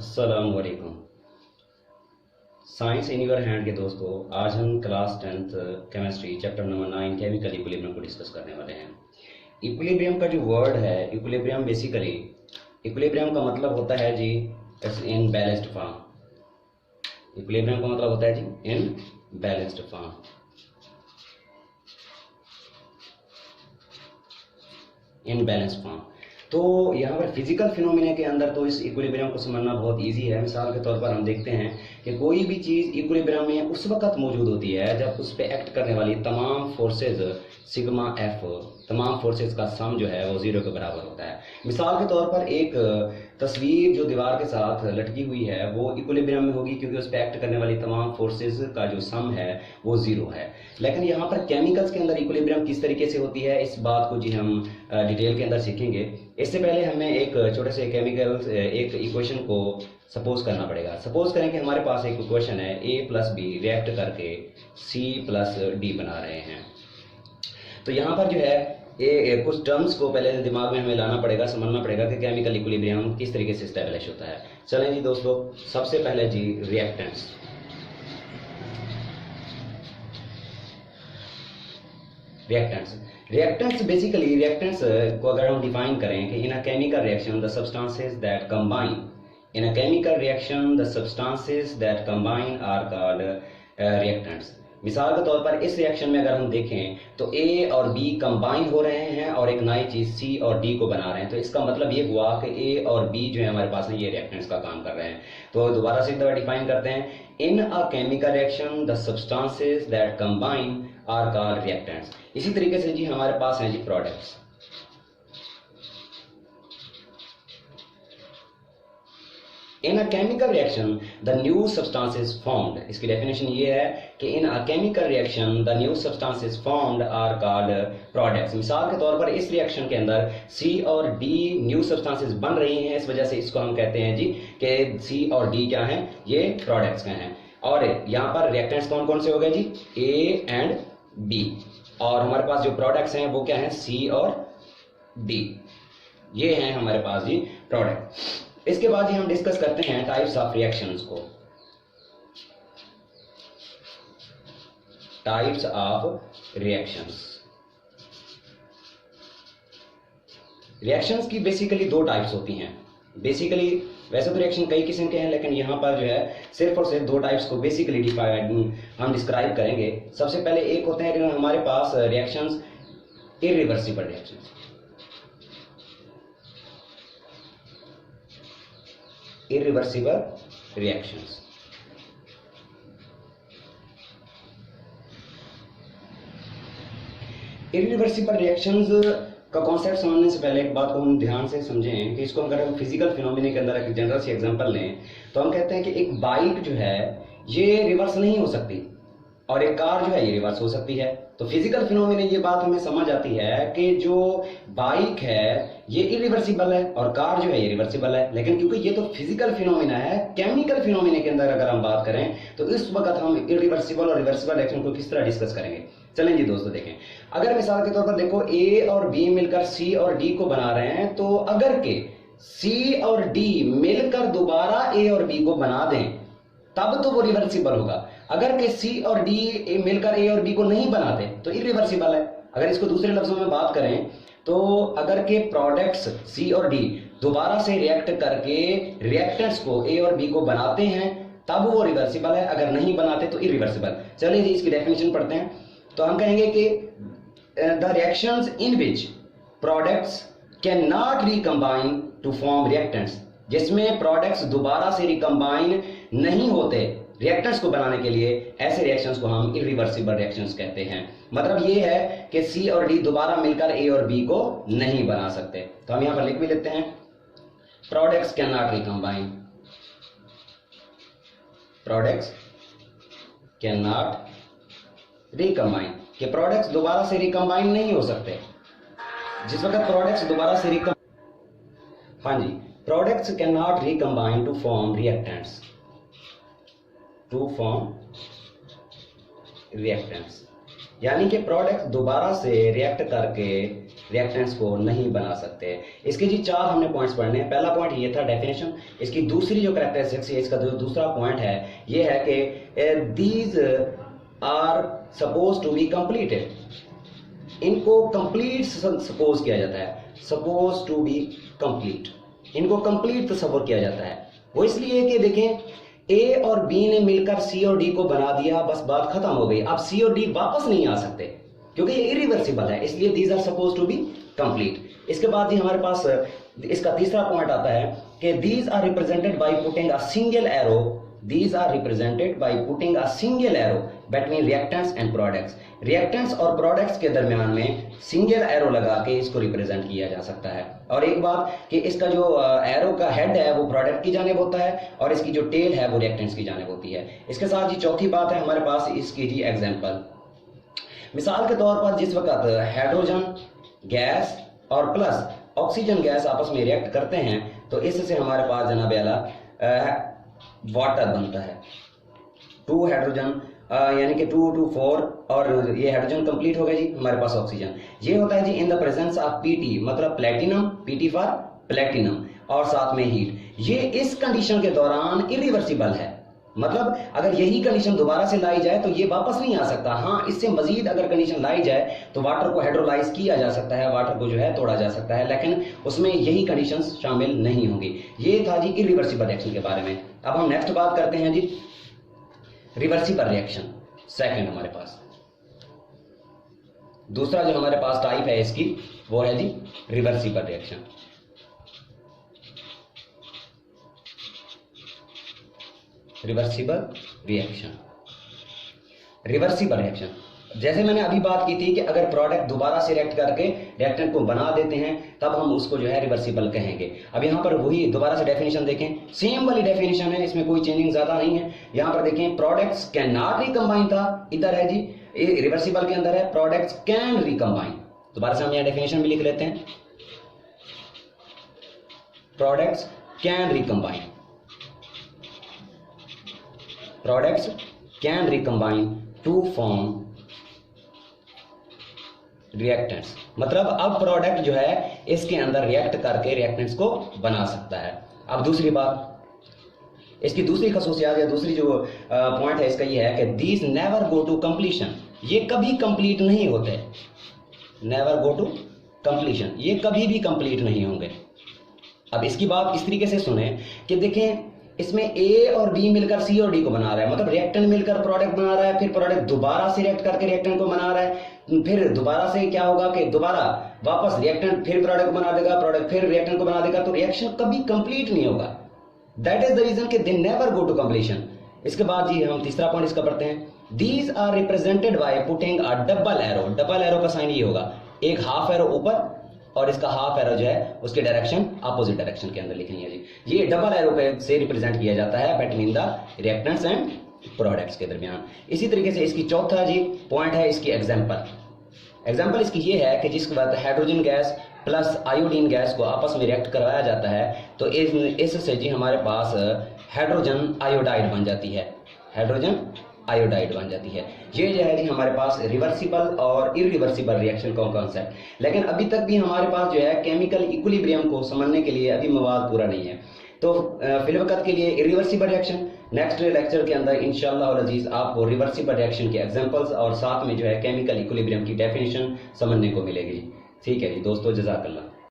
अस्सलाम वालेकुम। Science in your hand के दोस्तों, आज हम class 10th chemistry chapter number 9 chemical equilibrium को डिस्कस करने वाले हैं। इक्विलिब्रियम का जो वर्ड है, इक्विलिब्रियम बेसिकली, इक्विलिब्रियम का मतलब होता है जी इन बैलेंस्ड फॉर्म। इक्विलिब्रियम का मतलब होता है जी in balanced form. In balance form. तो यहाँ पर फिजिकल फिनोमिना के अंदर तो इस इक्विलिब्रियम को समझना बहुत इजी है। मिसाल के तौर पर हम देखते हैं कि कोई भी चीज़ इक्विलिब्रियम में उस वक्त मौजूद होती है जब उस पर एक्ट करने वाली तमाम फोर्सेज सिग्मा एफ, तमाम फोर्सेज का सम जो है वो जीरो के बराबर होता है। मिसाल के तौर पर एक तस्वीर जो दीवार के साथ लटकी हुई है वो इक्विलिब्रियम में होगी क्योंकि उस पर एक्ट करने वाली तमाम फोर्सेज का जो सम है वो जीरो है। लेकिन यहाँ पर केमिकल्स के अंदर इक्विलिब्रियम किस तरीके से होती है, इस बात को जी हम डिटेल के अंदर सीखेंगे। इससे पहले हमें एक छोटे से केमिकल एक इक्वेशन को सपोज करना पड़ेगा। सपोज करें कि हमारे पास एक इक्वेशन है A + B रिएक्ट करके C + D बना रहे हैं। तो यहाँ पर जो है कुछ टर्म्स को पहले दिमाग में हमें लाना पड़ेगा, समझना पड़ेगा कि केमिकल इक्विलिब्रियम किस तरीके से स्टैब्लिश होता है। चलें जी दोस्तों, सबसे पहले जी रिएक्टेंट्स। रिएक्टेंट्स बेसिकली, रिएक्टेंट्स को अगर हम डिफाइन करें कि in a chemical reaction the substances that combine, in a chemical reaction the substances that combine are called reactants. मिसाल के तौर पर इस रिएक्शन में अगर हम देखें तो A और B कंबाइन हो रहे हैं और एक नई चीज C और D को बना रहे हैं। तो इसका मतलब ये हुआ कि A और B जो है हमारे पास है ये रिएक्टेंट्स का काम कर रहे हैं। तो दोबारा से एक दफा डिफाइन करते हैं, in a chemical reaction the substances that combine are called reactants. इसी तरीके से जी हमारे पास हैं जी products. In a chemical reaction the new substances formed, इसकी डेफिनेशन ये है कि in a chemical reaction the new substances formed are called products. मिसाल के तौर पर इस रिएक्शन के अंदर C और D न्यू सब्सटेंसेस बन रही हैं, इस वजह से इसको हम कहते हैं जी कि C और D क्या हैं, ये प्रोडक्ट्स का हैं। और यहाँ पर रिएक्टेंट्स कौन कौन से हो गए जी, A एंड B, और हमारे पास जो प्रोडक्ट्स हैं वो क्या हैं, C और D, ये हैं हमारे पास जी प्रोडक्ट। इसके बाद ही हम डिस्कस करते हैं टाइप्स ऑफ रिएक्शंस को। Types of reactions. रिएक्शंस की बेसिकली दो टाइप्स होती हैं। बेसिकली वैसे तो रिएक्शन कई किस्म के हैं, लेकिन यहाँ पर जो है सिर्फ और सिर्फ दो टाइप्स को बेसिकली हम डिस्क्राइब करेंगे। सबसे पहले एक होते हैं हमारे पास reactions irreversible reactions. Irreversible reactions. Irreversible reactions का कॉन्सेप्ट समझने से पहले एक बात को हम ध्यान से समझें कि इसको अगर हम फिजिकल फिनोमिना के अंदर एक जनरल सी एग्जांपल लें तो हम कहते हैं कि एक बाइक जो है ये रिवर्स नहीं हो सकती और एक कार जो है ये रिवर्स हो सकती है। तो फिजिकल फिनोमिना ये बात हमें समझ आती है कि जो बाइक है ये इरिवर्सिबल है और कार जो है ये रिवर्सिबल है। लेकिन क्योंकि ये तो फिजिकल फिनोमिना है, केमिकल फिनोमिना के अंदर अगर हम बात करें तो इस वक्त हम इरिवर्सिबल और रिवर्सिबल रिएक्शन को किस तरह डिस्कस करेंगे। चलें जी दोस्तों देखें, अगर मिसाल के तौर पर देखो A और B मिलकर C और D को बना रहे हैं, तो अगर के C और D मिलकर दोबारा A और B को बना दें तब तो वो रिवर्सिबल होगा। अगर के C और D मिलकर A और B को नहीं बनाते तो इरिवर्सिबल है। अगर इसको दूसरे लफ्जों में बात करें तो अगर के प्रोडक्ट्स C और D दोबारा से रिएक्ट करके रिएक्टेंट्स को A और B को बनाते हैं तब वो रिवर्सिबल है, अगर नहीं बनाते तो इरिवर्सिबल। चलिए जी इसकी डेफिनेशन पढ़ते हैं। तो हम कहेंगे कि the reactions in which products can not recombine to form reactants, जिसमें प्रोडक्ट्स दोबारा से रिकम्बाइन नहीं होते रिएक्टेंट्स को बनाने के लिए, ऐसे रिएक्शंस को हम इरिवर्सिबल रिएक्शंस कहते हैं। मतलब ये है कि C और D दोबारा मिलकर A और B को नहीं बना सकते। तो हम यहां पर लिख भी लेते हैं, products can not recombine, products can not recombine, कि प्रोडक्ट्स दोबारा से रिकम्बाइन नहीं हो सकते। जिस वक्त प्रोडक्ट्स दोबारा से हाँ जी, products can not recombine to form reactants, to form reactants, यानी कि प्रोडक्ट दोबारा से रिएक्ट करके रिएक्टेंट्स को नहीं बना सकते। इसके जी 4 हमने पॉइंट्स पढ़ने हैं। पहला पॉइंट ये था डेफिनेशन। इसकी दूसरी जो कैरेक्टरिस्टिक्स है, इसका जो दूसरा पॉइंट है ये है कि these are suppose to be completed. इनको कंप्लीट सपोज किया जाता है, सपोज टू बी कंप्लीट, इनको कंप्लीट तस्वर किया जाता है। वो इसलिए कि देखें ए और बी ने मिलकर सी और डी को बना दिया, बस बात खत्म हो गई। अब सी और डी वापस नहीं आ सकते क्योंकि ये इरिवर्सिबल है, इसलिए these are suppose to be complete. इसके बाद जी हमारे पास इसका तीसरा पॉइंट आता है कि these are represented by putting a single arrow, these are represented by putting a single arrow between reactants and products। Reactants और प्रोडक्ट्स के दरमियान में सिंगल एरो लगा के इसको रिप्रेजेंट किया जा सकता है। और एक बात कि इसका जो एरो का हेड है वो प्रोडक्ट की जानिब होता है और इसकी जो टेल है वो रिएक्टेंट्स की जानिब होती है। इसके साथ जी चौथी बात है हमारे पास इसकी जी एग्जांपल। मिसाल के तौर पर जिस वक्त हाइड्रोजन गैस और प्लस ऑक्सीजन गैस आपस में रिएक्ट करते हैं तो इससे हमारे पास जनाब आला वाटर बनता है। 2 हाइड्रोजन यानी कि 2 2 4 और ये हाइड्रोजन कंप्लीट हो गया जी, हमारे पास ऑक्सीजन। ये होता है जी in the presence of PT, मतलब प्लेटिनम, पीटी फॉर प्लेटिनम, और साथ में हीट। ये इस कंडीशन के दौरान इरिवर्सिबल है, मतलब अगर यही कंडीशन दोबारा से लाई जाए तो ये वापस नहीं आ सकता। हाँ, इससे मजीद अगर कंडीशन लाई जाए तो वाटर को हाइड्रोलाइज किया जा सकता है, वाटर को जो है तोड़ा जा सकता है, लेकिन उसमें यही कंडीशंस शामिल नहीं होंगी। ये था जी इरिवर्सिबल रिएक्शन के बारे में। अब हम नेक्स्ट बात करते हैं जी रिवर्सिबल रिएक्शन। सेकंड हमारे पास दूसरा जो हमारे पास टाइप है इसकी वो है जी reversible reaction. Reversible reaction, reversible reaction जैसे मैंने अभी बात की थी कि अगर प्रोडक्ट दोबारा से रिएक्ट करके रिएक्टेंट को बना देते हैं तब हम उसको जो है रिवर्सिबल कहेंगे। अब यहाँ पर वही दोबारा से डेफिनेशन देखें, सेम वाली डेफिनेशन है, इसमें कोई चेंजिंग ज्यादा नहीं है। यहाँ पर देखें प्रोडक्ट्स कैन नॉट रिकम्बाइन था, इधर है जी रिवर्सिबल के अंदर है प्रोडक्ट्स कैन रिकम्बाइन। दोबारा से हम यहाँ डेफिनेशन भी लिख लेते हैं, products can recombine, products can recombine to form reactants. मतलब अब प्रोडक्ट जो है इसके अंदर रिएक्ट करके रिएक्टेंट्स को बना सकता है। अब दूसरी बात, इसकी दूसरी खसूसियात या दूसरी जो पॉइंट है इसका ये है कि these never go to completion, ये कभी कंप्लीट नहीं होते। नेवर गो टू कंप्लीशन, ये कभी भी कंप्लीट नहीं होंगे। अब इसकी बात इस तरीके से सुने कि देखें इसमें ए और बी मिलकर सी और डी को बना रहा है, मतलब रिएक्टेंट मिलकर प्रोडक्ट बना रहा है, फिर प्रोडक्ट दोबारा से रिएक्ट करके रिएक्टेंट को बना रहा है, फिर दोबारा से क्या होगा कि दोबारा वापस रिएक्टेंट फिर प्रोडक्ट बना देगा, प्रोडक्ट फिर रिएक्टेंट को बना देगा, तो रिएक्शन कभी कंप्लीट नहीं होगा। दैट इज द रीजन कि they never go to completion. इसके बाद जी हम तीसरा पॉइंट इसका पढ़ते हैं, these are represented by putting a double arrow. Double arrow का साइन ये होगा, एक हाफ एरो ऊपर और इसका हाफ एरो जो है उसके डायरेक्शन अपोजिट डायरेक्शन के अंदर लिखनी है जी। ये डबल एरो पे से रिप्रेजेंट किया जाता है between the reactants and products के दरमियान। इसी तरीके से इसकी चौथा जी पॉइंट है इसकी एग्जांपल। एग्जांपल इसकी ये है कि जिसके बाद hydrogen gas plus iodine gas को आपस में रिएक्ट करवाया जाता है तो इससे जी हमारे पास हाइड्रोजन आयोडाइड बन जाती है, हाइड्रोजन आयोडाइड बन जाती है। ये जो है जी हमारे पास रिवर्सिबल और इरिवर्सिबल रिएक्शन का कॉन्सेप्ट। लेकिन अभी तक भी हमारे पास जो है केमिकल इक्विलिब्रियम को समझने के लिए अभी मवाद पूरा नहीं है। तो फिलवकत के लिए इरिवर्सिबल रिएक्शन, नेक्स्ट लेक्चर के अंदर इंशाअल्लाह अज़ीज़ आपको रिवर्सिबल रिएक्शन के एग्जांपल्स और साथ में जो है केमिकल इक्विलिब्रियम की डेफिनेशन समझने को मिलेगी। ठीक है जी दोस्तों, जज़ाकल्लाह।